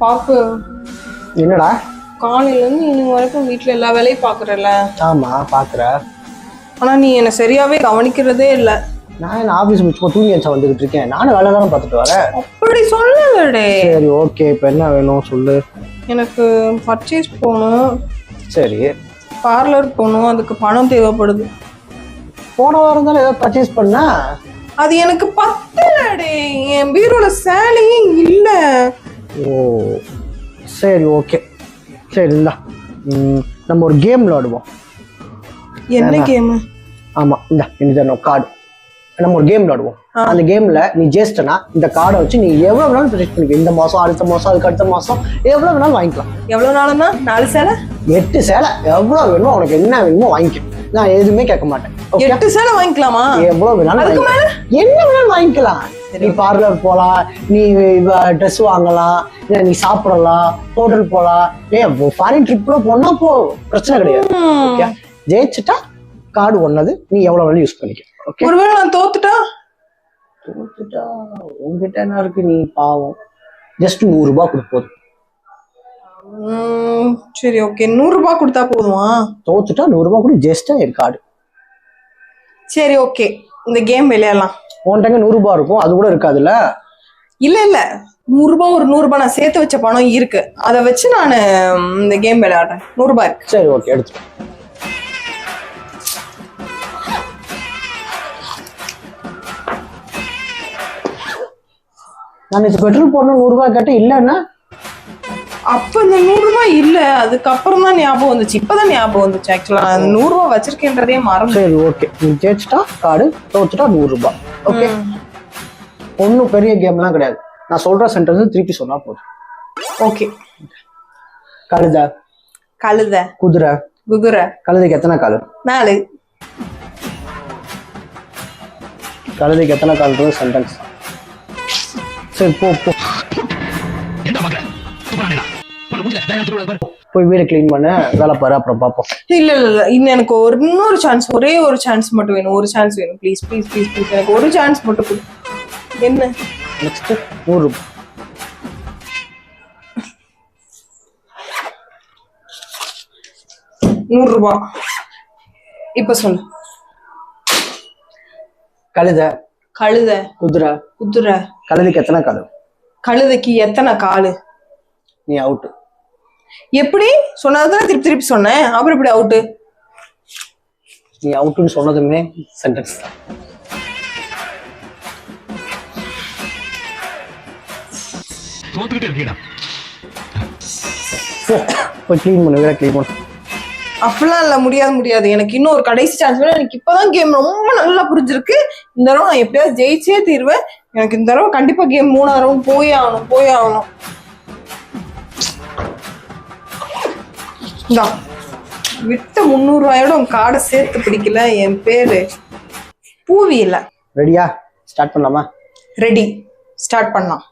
பாப்பு என்னடா காலையில இருந்து இன்னும் வரைக்கும் வீட்டுல எல்லா வேலையும் பாக்குறல. ஆமா பாக்குற. ஆனா நீ என்ன சரியாவே கவனிக்கிறதே இல்ல. நான் என்ன ஆபீஸ் முடிச்சு தூங்கி எச்சா வந்துகிட்டு இருக்கேன். நானும் வேலை தானே பார்த்துட்டு வரேன். அப்படி சொல்லலடே. சரி ஓகே, இப்போ என்ன வேணும் சொல்லு. எனக்கு பர்ச்சேஸ் போகணும். சரி. பார்லர் போகணும், அதுக்கு பணம் தேவைப்படுது. போன வாரம் தானே ஏதாவது பர்ச்சேஸ் பண்ண. அது எனக்கு பத்தலடே, என் பீரோல சேலையே இல்ல. ஓ சரி ஓகே. சரி இல்ல நம்ம ஒரு கேம் விளையாடுவோம். என்ன கேம்? ஆமா இந்த இந்த கார்டு நம்ம ஒரு கேம் விளையாடுவோம். அந்த கேம்ல நீ ஜெயிச்சிட்டனா இந்த கார்டை வச்சு நீ எவ்வளவு வேணாலும் பர்ச்சேஸ் பண்ணிக்க. இந்த மாசம், அடுத்த மாசம், அதுக்கு அடுத்த மாசம் எவ்வளவு வேணாலும் வாங்கிக்கலாம். எவ்வளவு நாளுன்னா 4 சேலை 8 சேலை எவ்வளவு வேணுமோ உனக்கு என்ன வேணுமோ வாங்கிக்க. நான் எதுவுமே கேட்க மாட்டேன். 8 சேலை வாங்கிக்கலாமா? எவ்வளவு வேணாலும் என்ன வேணாலும் வாங்கிக்கலாம். நீ பார்லர் போலாம், நீ ட்ரெஸ் வாங்கலாம், நீ சாப்பிடலாம், ஹோட்டல் போலாம், ஃபாரின் ட்ரிப்ல போனா போ, பிரச்சனை கிடையாது. ஓகே, ஜெயிச்சுட்டா கார்டு ஒன்னது, நீ எவ்வளவு வேணாலும் யூஸ் பண்ணிக்க. ஓகே. ஒருவேளை நான் தோத்துட்டா உங்ககிட்ட என்ன இருக்கு? நீ பாவம், ஜஸ்ட் 100 ரூபாய் கொடுப்போம். சரி ஓகே, 100 ரூபாய் கொடுத்தா போதுமா? தோத்துட்டா 100 ரூபாய் கூட, ஜஸ்டா என் கார்டு. சரி ஓகே, இந்த கேம் விளையாடலாம். உன்கிட்ட 100 ரூபாய் இருக்கும், அது கூட இருக்காதுல்ல? இல்ல 100 ரூபாய், ஒரு 100 ரூபாய் நான் சேர்த்து வச்ச பணம் இருக்கு, அதை வச்சு நான் இந்த கேம் விளையாடுறேன். 100 ரூபாய் இருக்கு. சரி ஓகே, எடுத்து. நான் இது பெட்ரோல் போடணும் 100 ரூபாய் கேட்டேன், இல்லன்னா அப்ப இந்த 100 ரூபாய் இல்ல, அதுக்கப்புறம் தான் ஞாபகம் வந்துச்சு. இப்பதான் ஞாபகம் வந்துச்சு. ஆக்சுவலா 100 ரூபாய் வச்சிருக்கேன்றதே மறந்து. சரி ஓகே, நீ ஜெயிச்சிட்டா கார்டு, தோத்துட்டா 100 ரூபாய். ஓகே, ஒன்னும் பெரிய கேம்லாம் கிடையாது. நான் சொல்ற சென்டென்ஸ் திருப்பி சொன்னா போதும். ஓகே. கழுத. கழுத. குதிரை. குதிரை. கழுதைக்கு எத்தனை கால்? 4. கழுதைக்கு எத்தனை கால்ன்றது சென்டென்ஸ். சரி போ போ, போய் வீடு கிளீன் பண்ண, வேலை பாரு, அப்புறம் பாப்போம். இல்ல இன்னும் எனக்கு இன்னொரு சான்ஸ், ஒரே ஒரு சான்ஸ் மட்டும் வேணும். ஒரு சான்ஸ் வேணும், ப்ளீஸ் ப்ளீஸ் ப்ளீஸ் ப்ளீஸ், எனக்கு ஒரு சான்ஸ் மட்டும் கொடு. என்ன? நெக்ஸ்ட் 100 ரூபாய். ரூபாய். இப்ப சொல்லு. கழுத. கழுத. குதிரை. குதிரை. கழுதைக்கு எத்தனை கால்? கழுதைக்கு எத்தனை காலு? நீ அவுட். எப்படி சொன்னதுதான் திருப்பி திருப்பி சொன்னேன், அப்புறம் இப்படி அவுட்டு? நீ அவுட்டுன்னு சொன்னதுமே சென்டென்ஸ் தான். போய் கிளீன் பண்ணு, வேற கிளீன் பண்ணு. அப்படிலாம் இல்ல, முடியாது. எனக்கு இன்னும் ஒரு கடைசி சான்ஸ் வேணும். எனக்கு இப்பதான் கேம் ரொம்ப நல்லா புரிஞ்சிருக்கு. இந்த தடவை நான் எப்படியாவது ஜெயிச்சே தீர்வேன். எனக்கு இந்த தடவை கண்டிப்பா கேம் 3ஆவது ரவுண்ட் போயே ஆகணும். இந்தா விட்ட 300 ரூபாயோட உன் கார்டை சேர்த்து பிடிக்கல. என் பேரு பூவி இல்ல. ரெடியா? ஸ்டார்ட் பண்ணலாமா? ரெடி, ஸ்டார்ட் பண்ணலாம்.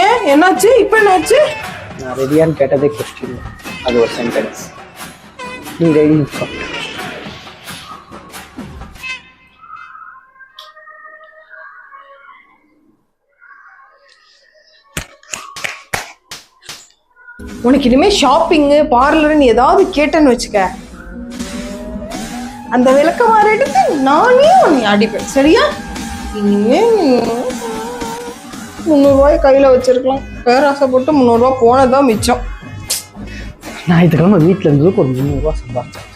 ஏன் என்னாச்சு? இப்ப என்னாச்சு? நான் ரெடியான்னு கேட்டதே கொஸ்டின், அது ஒரு சென்டென்ஸ். நீ ரெடி? உனக்கு இனிமே ஷாப்பிங்கு, பார்லர்னு ஏதாவது கேட்டேன்னு வச்சுக்க, அந்த விளக்கமாறு எடுத்து நானே உன்னை அடிப்பேன், சரியா? இனிமே 300 ரூபாய் கையில வச்சிருக்கலாம். பேராசைப்பட்டு 300 ரூபாய் போனதான் மிச்சம். நான் இதுக்கிழமை வீட்டுல இருந்ததுக்கு ஒரு 300 ரூபாய் சம்பாதிச்சேன்.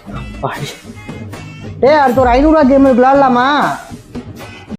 அடுத்த ஒரு 500 ரூபாய் கேம் விளையாடலாமா?